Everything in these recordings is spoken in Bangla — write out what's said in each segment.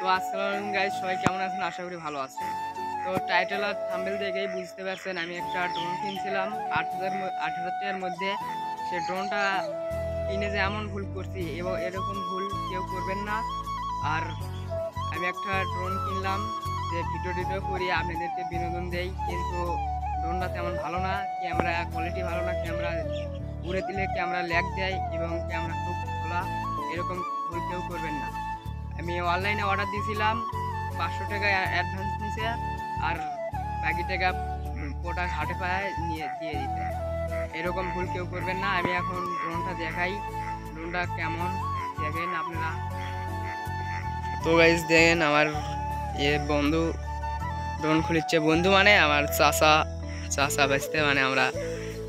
তো আসসালামু আলাইকুম গাইস, সবাই কেমন আছেন? আশা করি ভালো আছেন। তো টাইটেল আর থাম্বনেল দেখেই বুঝতে পারছেন আমি একটা ড্রোন কিনছিলাম 8,000 টাকার মধ্যে। সে ড্রোনটা কিনে যে এমন ভুল করছি এবং এরকম ভুল কেউ করবেন না। আর আমি একটা ড্রোন কিনলাম যে ভিডিও করি আপনাদেরকে বিনোদন দেই, কিন্তু ড্রোনটা তেমন ভালো না, ক্যামেরা কোয়ালিটি ভালো না, ক্যামেরা উড়ে দিলে ক্যামেরা ল্যাগ দেয় এবং ক্যামেরা খুব খোলা। এরকম ভুল কেউ করবেন না। আমি অনলাইনে অর্ডার দিয়েছিলাম, 500 টাকা অ্যাডভান্স নিছে, আর বাকি টাকা প্রোডাক্ট হাটে পায়ে নিয়ে দিয়ে দিতে। এরকম ভুল কেউ করবেন না। আমি এখন ড্রোনটা দেখাই, ড্রোনটা কেমন দেখেন আপনারা। তো গাইস দেখেন আমার বন্ধু ড্রোন খুলিচ্ছে। বন্ধু মানে আমার চাচা বাঁচতে, মানে আমরা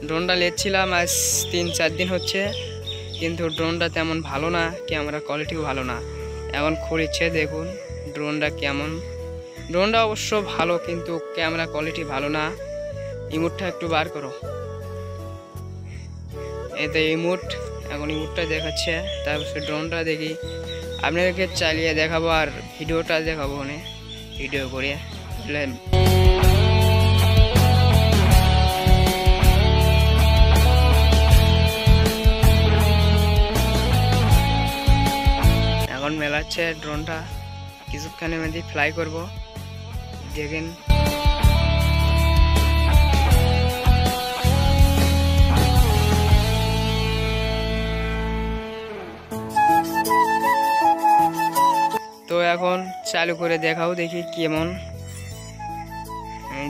ড্রোনটা নিচ্ছিলাম আজ 3-4 দিন হচ্ছে, কিন্তু ড্রোনটা তেমন ভালো না, ক্যামেরা কোয়ালিটিও ভালো না। এখন খুলিচ্ছে, দেখুন ড্রোনটা কেমন। ড্রোনটা অবশ্য ভালো, কিন্তু ক্যামেরা কোয়ালিটি ভালো না। ইমোটটা একটু বার করো, এতে ইমোট, এখন ইমোটটা দেখাচ্ছে। তারপর ড্রোনটা দেখি, আপনাদেরকে চালিয়ে দেখাবো আর ভিডিওটা দেখাবো, মানে ভিডিও করে। এখন মেলাচ্ছে ড্রোনটা, কিছুক্ষণের মধ্যে ফ্লাই করব, দেখেন। তো এখন চালু করে দেখাও, দেখি কেমন।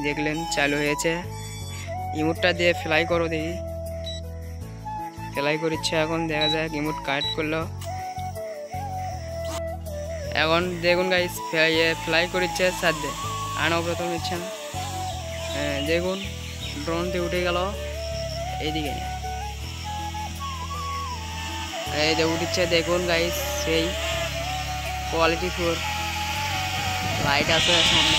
দেখলেন চালু হয়েছে। ইমোটটা দিয়ে ফ্লাই করো, দেখি। ফ্লাই করিচ্ছে, এখন দেখা যায় ইমোট কানেক্ট করলো। এখন দেখুন গাইস ফ্লাই করিচ্ছে সাথে আনাও প্রথম ইচ্ছেন। দেখুন ড্রোনটি উঠে গেল এইদিকে, এই যে উঠছে। দেখুন গাইস সেই কোয়ালিটি ফুল লাইট আছে সামনে।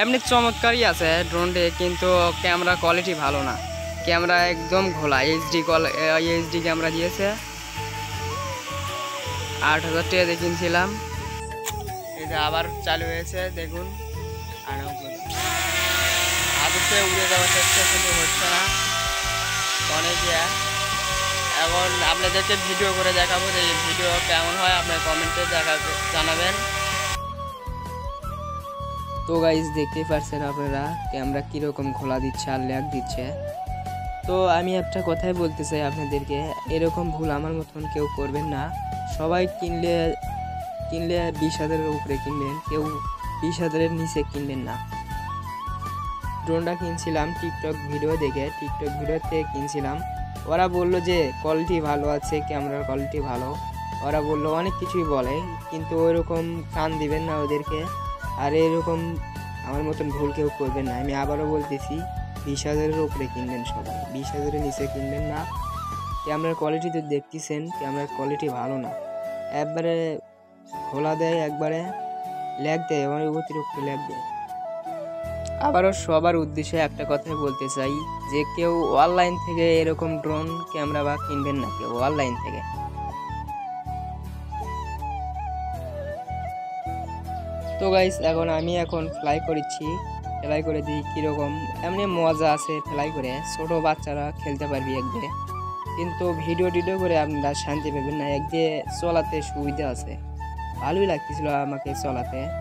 এমনি চমৎকারই আছে ড্রোনটি, কিন্তু ক্যামেরা কোয়ালিটি ভালো না, ক্যামেরা একদম ঘোলা। এইচডি ক্যামেরা দিয়েছে, 8,000 টাকা দিয়ে কিনছিলাম। এটা আবার চালু হয়েছে, দেখুন। আদতে উড়ে যাওয়ার চেষ্টা, কিন্তু হচ্ছে না অনেক। এখন আপনাদেরকে ভিডিও করে দেখাবো, যে ভিডিও কেমন হয় আপনার কমেন্টে জানাবেন। তো গাইস দেখতেই পারছেন আপনারা ক্যামেরা কীরকম খোলা দিচ্ছে আর ল্যাগ দিচ্ছে। তো আমি একটা কথাই বলতে চাই আপনাদেরকে, এরকম ভুল আমার মতন কেউ করবেন না। সবাই কিনলে 20,000-এর উপরে কিনবেন, কেউ 20,000-এর নিচে কিনবেন না। ড্রোনটা কিনছিলাম টিকটক ভিডিওতে কিনছিলাম। ওরা বললো যে কোয়ালিটি ভালো আছে, ক্যামেরার কোয়ালিটি ভালো, ওরা বললো অনেক কিছুই বলে, কিন্তু ওইরকম কান দিবেন না ওদেরকে। আর এরকম আমার মতন ভুল কেউ করবেন না। আমি আবারও বলতেছি, 20,000-এর উপরে কিনবেন সবাই, 20,000-এর নিচে কিনবেন না। ক্যামেরার কোয়ালিটি তো দেখতেছেন, ক্যামেরার কোয়ালিটি ভালো না, একবারে খোলা দেয়, একবারে ল্যাগ দেয়, মানে অতিরিক্ত ল্যাগ দেয়। আবারও সবার উদ্দেশ্যে একটা কথাই বলতে চাই, যে কেউ অনলাইন থেকে এরকম ড্রোন ক্যামেরা বা কিনবেন না, কেউ অনলাইন থেকে। তো গাইস আমি এখন ফ্লাই করেছি, ফ্লাই করে দিই কীরকম। এমনি মজা আছে ফ্লাই করে, ছোট বাচ্চারা খেলতে পারবি একদিকে, কিন্তু ভিডিও করে আপনারা শান্তি পাবেন না। একদিকে চলাতে সুবিধা আছে, ভালোই লাগতেছিল আমাকে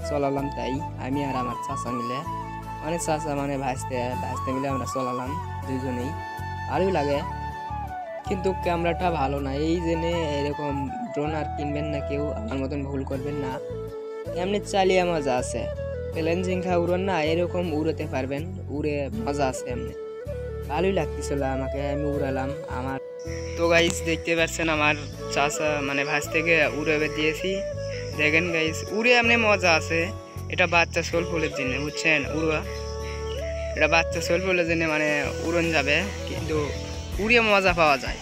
চলালাম, তাই আমি আর আমার চাচা মিলে, চাচা ভাজতে মিলে আমরা চলালাম দুজনেই, ভালোই লাগে। কিন্তু ক্যামেরাটা ভালো না, এই জন্যে এরকম ড্রোন আর কিনবেন না কেউ, আমার মতন ভুল করবেন না। এমনি চালিয়ে মজা আছে, প্লেন জিঙ্কা উড়ন না, এরকম উড়াতে পারবেন, উড়ে মজা আছে, এমনি ভালোই লাগতেছিল আমাকে, আমি উড়ালাম আমার। তো গাইস দেখতে পাচ্ছেন আমার চাচা ভাজ থেকে উড়ে দিয়েছি, দেখেন গাইস উড়ে এমনি মজা আছে। এটা বাচ্চা সোল ফুলের জন্য, বুঝছেন, উড়া এটা বাচ্চা সোল ফুলের জন্য, উড়ন যাবে, কিন্তু উড়ে মজা পাওয়া যায়।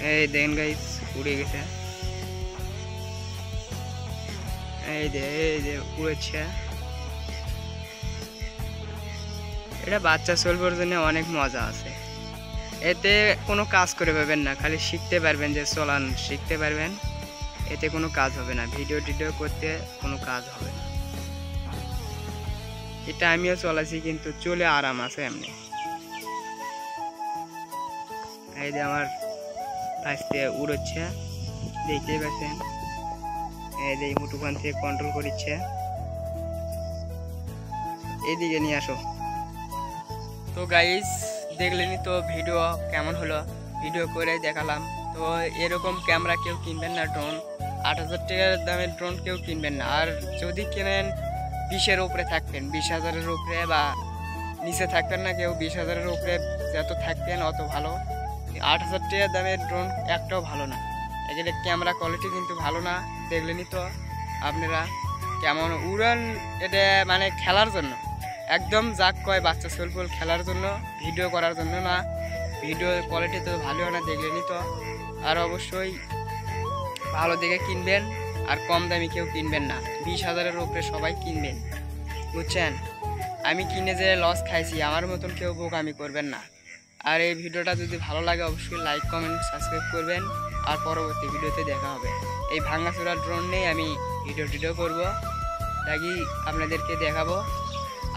এই দেখেন গাইস উড়ে গেছে, এই যে উড়েছে। এটা বাচ্চা চলবার জন্য অনেক মজা আছে। এতে কোনো কাজ করে পাবেন না, খালি শিখতে পারবেন, যে চলান শিখতে পারবেন, এতে কোনো কাজ হবে না, ভিডিও টিডিও করতে কোনো কাজ হবে না। এটা আমিও চলাছি কিন্তু চলে আরাম আছে এমনি। এই যে আমার আজকে উড়োচ্ছে, দেখতেই পাচ্ছেন, এই যে মুঠোখান থেকে কন্ট্রোল করছে। এইদিকে নিয়ে আসো। তো গাইস দেখলেনি তো ভিডিও কেমন হলো, ভিডিও করে দেখালাম। তো এরকম ক্যামেরা কেউ কিনবেন না, ড্রোন 8,000 টাকার দামের ড্রোন কেউ কিনবেন না। আর যদি কেনেন 20-এর উপরে থাকবেন, 20,000-এর উপরে বা নিচে থাকবেন না কেউ, 20,000-এর উপরে যত থাকবেন অত ভালো। 8,000 টাকার দামের ড্রোন একটাও ভালো না, এখানে ক্যামেরা কোয়ালিটি কিন্তু ভালো না। দেখলেনি তো আপনারা কেমন উড়ান, এটা মানে খেলার জন্য একদম, যাক কয় বাচ্চা ছেলেপুলে খেলার জন্য, ভিডিও করার জন্য না। ভিডিও কোয়ালিটি তো ভালো হয় না, দেখলেনি তো। আর অবশ্যই ভালো দেখে কিনবেন, আর কম দামি কেউ কিনবেন না। 20,000-এর উপরে সবাই কিনবেন, বুঝছেন। আমি কিনে যে লস খাইছি, আমার মতন কেউ বোকামি করবেন না। আর এই ভিডিওটা যদি ভালো লাগে অবশ্যই লাইক কমেন্ট সাবস্ক্রাইব করবেন। আর পরবর্তী ভিডিওতে দেখা হবে। এই ভাঙাচোরা ড্রোন নিয়ে আমি ভিডিও করবো, তাই আপনাদেরকে দেখাবো।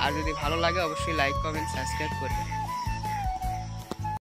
আর যদি ভালো লাগে অবশ্যই লাইক কমেন্ট সাবস্ক্রাইব করবেন।